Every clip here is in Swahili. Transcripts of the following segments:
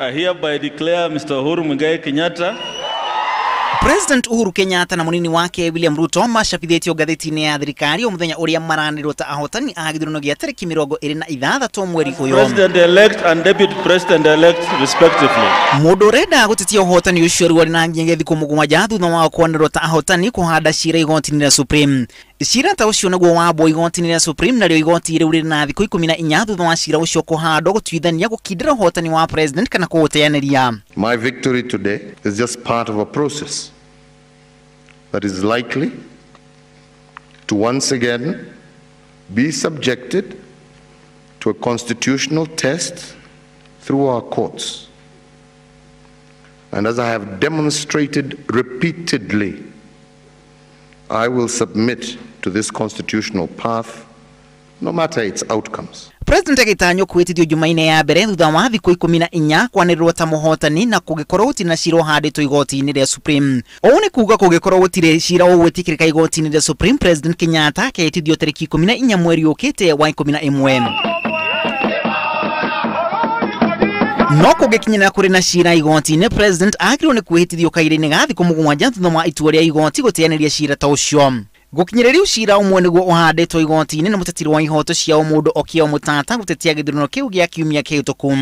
I hereby declare Mr. Uhuru Kenyatta President Uhuru Kenyatta na munini wake William Ruto macabithĩtio gatheti-ini ya thirikari o muthenya uria maranĩrwo ta ahotani a githurano gĩa tarĩki 26 mweri ũyũ. President elect and deputy president elect respectively. Mundu ureenda gutetia uhotani ucio rĩu na nginyagia thikũ mũgwanja thutha wa kwanĩrwo ta ahotani kũhanda cira igoti-ini rĩa Supreme. Cira ta ucio naguo wambwo igoti-ini rĩa Supreme narĩo igoti rĩu rĩrĩ na thikũ 14 thutha wa cira ucio kũhandwo gũtuithania gũkindĩra uhotani wa president kana kũũteanĩria. My victory today is just part of a process that is likely to once again be subjected to a constitutional test through our courts. And as I have demonstrated repeatedly, I will submit to this constitutional path no matter its outcomes. President agitanyo kwĩtithio Jumaine ya mbere thutha wa thikũ 14 kwanĩrĩrwo ta mũhotani na kũgĩkorwo gũtirĩ na cira handĩtwo igoti-ini rĩa Supreme. Ũũ nĩ kuuga kũgĩkorwo gũtirĩ cira ũgwĩtĩkĩrĩka igoti-ini rĩa Supreme, President Kenyatta akĩtithio tarĩki 14 mweri ũkĩte wa 11. No kũgĩkinyĩra kũrĩ na cira igoti-ini, President agĩrĩirwo nĩ kwĩhĩtithio kaira-inĩ ga thikũ mũgwanja thutha wa itua rĩa igoti gũteanĩria cira ta ũcio. Gukinyĩrĩria cira ũmwe nĩguo ũhandĩtwo igoti-ini na mũteteri wa ihoto cia mũndũ Okiya Omutata gutetia githurano kĩu gĩa kiumia kihituku.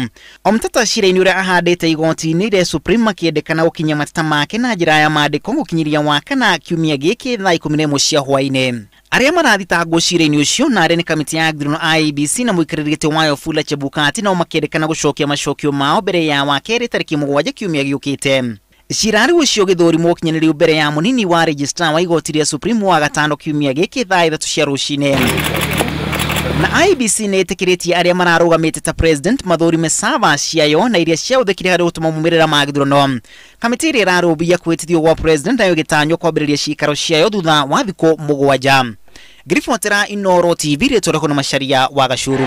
Omutata cira-inĩ ũrĩa ahandĩte igoti-ini rĩa Supreme makĩendekana gũkinyia mateta make na njĩra ya maandĩko gũkinyĩria wa kana kiumia gĩkĩ thaa 11 cia hwaĩ-inĩ. Arĩa marathitangwo cira-inĩ ũcio na arĩa nĩ kamiti ya githurano IEBC na mũikarĩri gĩtĩ wayo Wafula Chebukati nao makĩendekana gũcokia macokio mao mbere ya wa kerĩ tarĩki 7 kiumia gĩũkĩte. Cira ucio gĩthũrimwo kinyanĩrio mbere ya munini wa registrar wa igoti rĩa Supreme wa gatano kiumia gĩkĩ thaa 3 cia rũcinĩ. Na IEBC niitikiritie arĩa mararũgamĩte ta president mathurime ciayo na iria ciahuthĩkire harĩ gutuma maumirira ma githurano. Kamiti ĩrĩa ĩrarũmbũiya kwĩtithio gwa president nayo gĩtanywo kwambĩrĩria ciikaro ciayo thutha wa thikũ mũgwanja. Ngiribuatĩra Inoro TV rĩtwa rĩakwa na Macharia wa Gacuru.